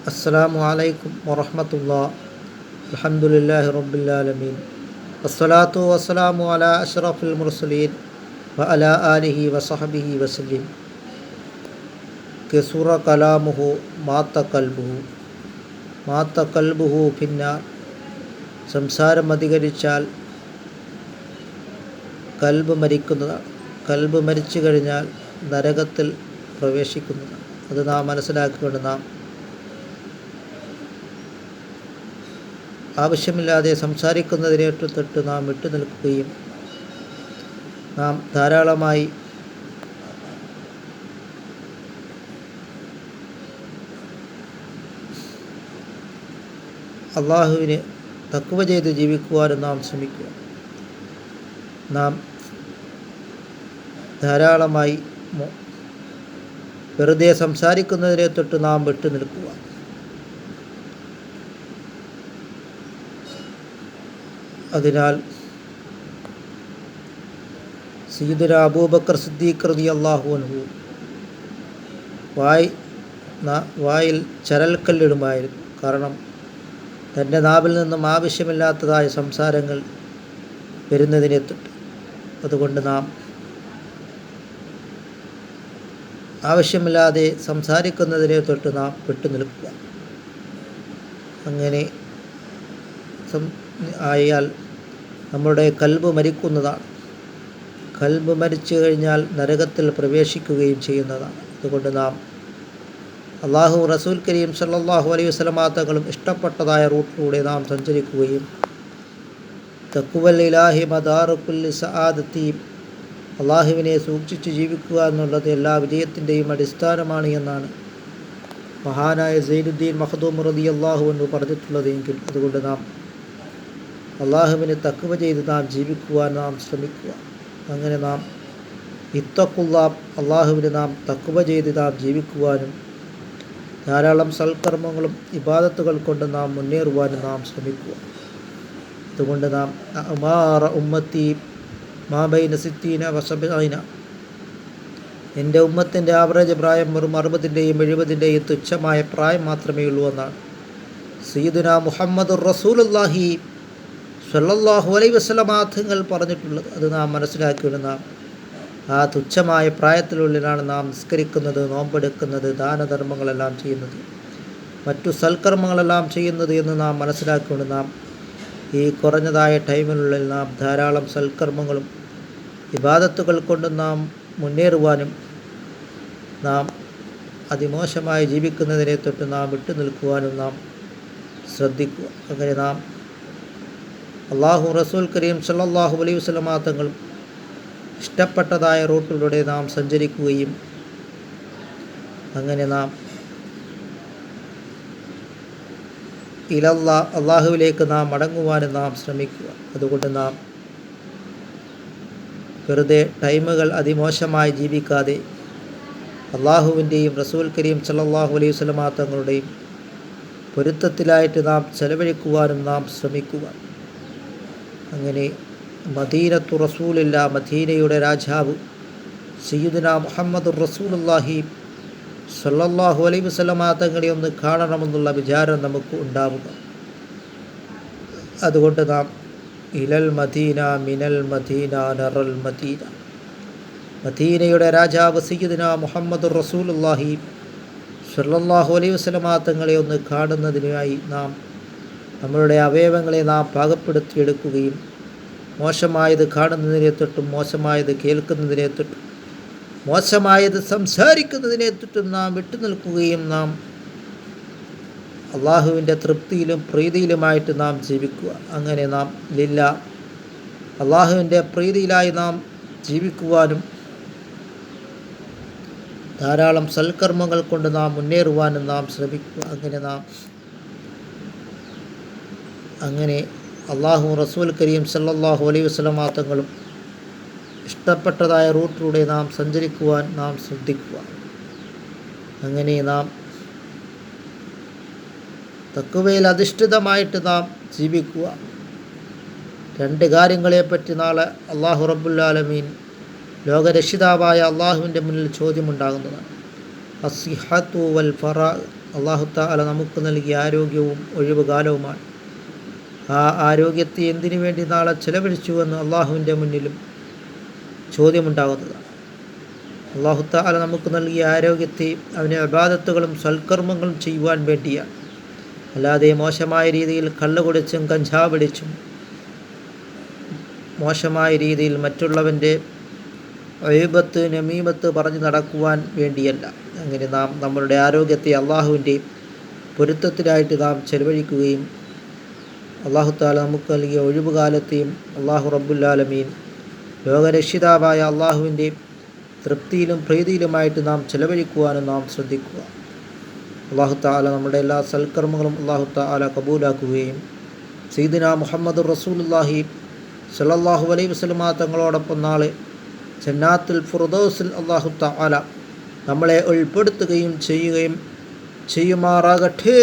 അസ്സലാമു അലൈക്കും വറഹ്മത്തുള്ളാഹി. അൽഹംദുലില്ലാഹി റബ്ബിൽ ആലമീൻ. വസ്സലാത്തു വസ്സലാമു അലാ അഷ്റഫിൽ മുർസലീൻ വഅലാ ആലിഹി വസഹബിഹി വസല്ലം. കസുറ കലാമുഹു മാത്ത കൽബുഹു ഫിന്നാർ. സംസാരം അധികരിച്ചാൽ കൽബ് മരിക്കുന്നതാണ്. കൽബ് മരിച്ചു കഴിഞ്ഞാൽ നരകത്തിൽ പ്രവേശിക്കുന്നതാണ്. അത് നാം മനസ്സിലാക്കിക്കൊണ്ട് നാം ആവശ്യമില്ലാതെ സംസാരിക്കുന്നതിനെ തൊട്ട് നാം വിട്ടു നിൽക്കുകയും നാം ധാരാളമായി അള്ളാഹുവിന് തഖ്വ ചെയ്ത് ജീവിക്കുവാനും നാം ശ്രമിക്കുക. നാം ധാരാളമായി വെറുതെ സംസാരിക്കുന്നതിനെ തൊട്ട് നാം വിട്ടു നിൽക്കുക. അതിനാൽ സയ്യിദുനാ അബൂബക്കർ സിദ്ദീഖ് റളിയല്ലാഹു അൻഹു വായിൽ ചരൽക്കല്ലിടുമായിരുന്നു. കാരണം തൻ്റെ നാവിൽ നിന്നും ആവശ്യമില്ലാത്തതായ സംസാരങ്ങൾ വരുന്നതിനെ തൊട്ട്. അതുകൊണ്ട് നാം ആവശ്യമില്ലാതെ സംസാരിക്കുന്നതിനെ തൊട്ട് നാം വിട്ടു നിൽക്കുക. അങ്ങനെ ആയാൽ നമ്മുടെ കൽബ് മരിക്കുന്നതാണ്. കൽബ് മരിച്ചു കഴിഞ്ഞാൽ നരകത്തിൽ പ്രവേശിക്കുകയും ചെയ്യുന്നതാണ്. അതുകൊണ്ട് നാം അള്ളാഹു റസൂൽ കരീം സല്ലല്ലാഹു അലൈഹി വസല്ലം തങ്ങളും ഇഷ്ടപ്പെട്ടതായ റൂട്ടിലൂടെ നാം സഞ്ചരിക്കുകയും തഖ്വൽ ഇലാഹി മദാറു കുല്ലി സആദത്തി, അള്ളാഹുവിനെ സൂക്ഷിച്ച് ജീവിക്കുക എന്നുള്ളത് എല്ലാ വിജയത്തിൻ്റെയും അടിസ്ഥാനമാണ് എന്നാണ് മഹാനായ സൈനുദ്ദീൻ മഖ്ദൂം റളിയല്ലാഹു അൻഹു പറഞ്ഞിട്ടുള്ളതെങ്കിൽ, അതുകൊണ്ട് നാം അള്ളാഹുവിനെ തഖ്വ ചെയ്ത് നാം ജീവിക്കുവാൻ നാം ശ്രമിക്കുക. അങ്ങനെ നാം ഇത്തഖുല്ലാഹ്, അള്ളാഹുവിനെ നാം തഖ്വ ചെയ്ത് നാം ജീവിക്കുവാനും ധാരാളം സൽക്കർമ്മങ്ങളും ഇബാദത്തുകൾ കൊണ്ട് നാം മുന്നേറുവാനും നാം ശ്രമിക്കുക. അതുകൊണ്ട് നാം അമാറ ഉമ്മത്തി മാബൈന സിത്തീന വസബഈന, എൻ്റെ ഉമ്മത്തിൻ്റെ ആവറേജ് പ്രായം വെറും 60-ൻ്റെയും 70-ൻ്റെയും തുച്ഛമായ പ്രായം മാത്രമേ ഉള്ളൂ എന്നാണ് സയ്യിദുനാ മുഹമ്മദുർ റസൂലുള്ളാഹി സ്വല്ലല്ലാഹു അലൈഹി വസല്ലം തങ്ങൾ പറഞ്ഞിട്ടുള്ളത്. അത് നാം മനസ്സിലാക്കിയിട്ട് നാം ആ തുച്ഛമായ പ്രായത്തിനുള്ളിലാണ് നാം നിസ്കരിക്കുന്നത്, നോമ്പെടുക്കുന്നത്, ദാനധർമ്മങ്ങളെല്ലാം ചെയ്യുന്നത്, മറ്റു സൽക്കർമ്മങ്ങളെല്ലാം ചെയ്യുന്നത് എന്ന് നാം മനസ്സിലാക്കിക്കൊണ്ട് നാം ഈ കുറഞ്ഞതായ ടൈമിനുള്ളിൽ നാം ധാരാളം സൽക്കർമ്മങ്ങളും ഇബാദത്തുകൾ കൊണ്ട് നാം മുന്നേറുവാനും നാം അതിമോശമായി ജീവിക്കുന്നതിനെ തൊട്ട് നാം വിട്ടു നിൽക്കുവാനും നാം ശ്രദ്ധിക്കുക. അങ്ങനെ നാം അള്ളാഹു റസൂൽ കരീം സല്ലല്ലാഹു അലൈഹി വസല്ലം തങ്ങൾ ഇഷ്ടപ്പെട്ടതായ റൂട്ടിലൂടെ നാം സഞ്ചരിക്കുകയും അങ്ങനെ നാം അള്ളാഹുവിലേക്ക് നാം മടങ്ങുവാനും നാം ശ്രമിക്കുക. അതുകൊണ്ട് നാം വെറുതെ ടൈമുകൾ അതിമോശമായി ജീവിക്കാതെ അള്ളാഹുവിൻ്റെയും റസൂൽ കരീം സല്ലല്ലാഹു അലൈഹി വസല്ലം തങ്ങളുടെയും പൊരുത്തത്തിലായിട്ട് നാം ചെലവഴിക്കുവാനും നാം ശ്രമിക്കുക. അങ്ങനെ മദീനത്തു റസൂലില്ല, മദീനയുടെ രാജാവ് സയ്യിദുനാ മുഹമ്മദുർ റസൂലുള്ളാഹി സ്വല്ലല്ലാഹു അലൈഹി വസല്ലം തങ്ങളെ ഒന്ന് കാണണമെന്നുള്ള വിചാരം നമുക്ക് ഉണ്ടാവുക. അതുകൊണ്ട് നാം ഇലൽ മദീന മിനൽ മദീന നറൽ മദീന, മദീനയുടെ രാജാവ് സയ്യിദുനാ മുഹമ്മദുർ റസൂലുള്ളാഹി സ്വല്ലല്ലാഹു അലൈഹി വസല്ലം തങ്ങളെ ഒന്ന് കാണുന്നതിനായി നാം നമ്മളുടെ അവയവങ്ങളെ നാം പാകപ്പെടുത്തിയെടുക്കുകയും മോശമായത് കാണുന്നതിനെ തൊട്ടും മോശമായത് കേൾക്കുന്നതിനെ തൊട്ടും മോശമായത് സംസാരിക്കുന്നതിനെ തൊട്ടും നാം വിട്ടു നിൽക്കുകയും നാം അള്ളാഹുവിൻ്റെ തൃപ്തിയിലും പ്രീതിയിലുമായിട്ട് നാം ജീവിക്കുക. അങ്ങനെ നാം അള്ളാഹുവിൻ്റെ പ്രീതിയിലായി നാം ജീവിക്കുവാനും ധാരാളം സൽക്കർമ്മങ്ങൾ കൊണ്ട് നാം മുന്നേറുവാനും നാം ശ്രമിക്കുക. അങ്ങനെ അള്ളാഹു റസൂൽ കരീം സല്ലല്ലാഹു അലൈഹി വസല്ലം തങ്ങളും ഇഷ്ടപ്പെട്ടതായ റൂട്ടിലൂടെ നാം സഞ്ചരിക്കുവാൻ നാം ശ്രദ്ധിക്കുക. അങ്ങനെ നാം തഖ്വയിൽ അധിഷ്ഠിതമായിട്ട് നാം ജീവിക്കുക. 2 കാര്യങ്ങളെപ്പറ്റി നാളെ അള്ളാഹു റബ്ബുൽ ആലമീൻ ലോകരക്ഷിതാവായ അള്ളാഹുവിൻ്റെ മുന്നിൽ ചോദ്യമുണ്ടാകുന്നതാണ്. അസ്സിഹത്തു വൽ ഫറാ, അല്ലാഹു തആല നമുക്ക് നൽകിയ ആരോഗ്യവും ഒഴിവുകാലവുമാണ്. ആ ആരോഗ്യത്തെ എന്തിനു വേണ്ടി നാളെ ചെലവഴിച്ചുവെന്ന് അള്ളാഹുവിൻ്റെ മുന്നിലും ചോദ്യമുണ്ടാകുന്നതാണ്. അല്ലാഹു തആല നമുക്ക് നൽകിയ ആരോഗ്യത്തെ അവനെ ഇബാദത്തുകളും സൽക്കർമ്മങ്ങളും ചെയ്യുവാൻ വേണ്ടിയാണ്. അല്ലാതെ മോശമായ രീതിയിൽ കള്ള് കുടിച്ചും കഞ്ചാവ് പിടിച്ചും മോശമായ രീതിയിൽ മറ്റുള്ളവൻ്റെ ഗീബത്ത് നമീമത്ത് പറഞ്ഞു നടക്കുവാൻ വേണ്ടിയല്ല. അങ്ങനെ നാം നമ്മളുടെ ആരോഗ്യത്തെ അള്ളാഹുവിൻ്റെ പൊരുത്തത്തിനായിട്ട് നാം ചെലവഴിക്കുകയും അല്ലാഹു തആല നമുക്ക് നൽകിയ ഒഴിവുകാലത്തെയും അല്ലാഹു റബ്ബുൽ ആലമീൻ ലോകരക്ഷിതാവായ അള്ളാഹുവിൻ്റെ തൃപ്തിയിലും പ്രീതിയിലുമായിട്ട് നാം ചെലവഴിക്കുവാനും നാം ശ്രദ്ധിക്കുക. അല്ലാഹു തആല നമ്മുടെ എല്ലാ സൽക്കർമ്മങ്ങളും അല്ലാഹു തആല കബൂലാക്കുകയും സയ്യിദുനാ മുഹമ്മദുർ റസൂലുള്ളാഹി സ്വല്ലല്ലാഹു അലൈഹി വസല്ലമ തങ്ങളോടൊപ്പം നാളെ ജന്നാത്തുൽ ഫിർദൗസിൽ അല്ലാഹു തആല നമ്മളെ ഉൾപ്പെടുത്തുകയും ചെയ്യുമാറാകട്ടെ.